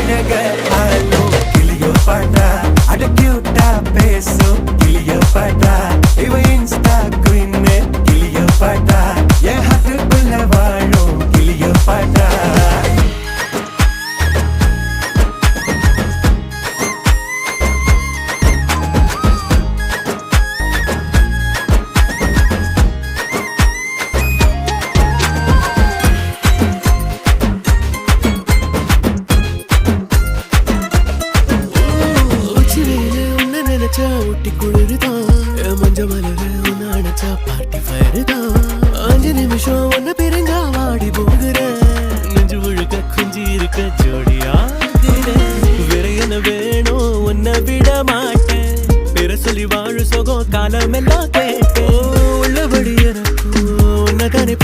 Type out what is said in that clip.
அழக ஆலோ கிளியோ பாட்டா அட கியூட்டா பேசும் கிளியோ பாட்டா இவ இன்ஸ்டா குயின் கிளியோ பாட்டா என் ஹார்ட்டுக்குள்ள வாழும் கிளியோ பாட்டா ஊட்டி குளிர்தான் மஞ்ச மலர உன்ன அணைச்சா பார்ட்டி ஃபயர் தான் 5 நிமிஷம் ஒன்ன பிரிஞ்சா வாடி போகிற நெஞ்சு முழுக்க குஞ்சி இருக்க ஜோடியா வேற என்ன வேணும் உன்னை விட மாட்டேன் பேர சொல்லி வாழு சொகம் காலம் எல்லாம் கேட்டேன் உள்ளபடி எனக்கும் உன்னை தானே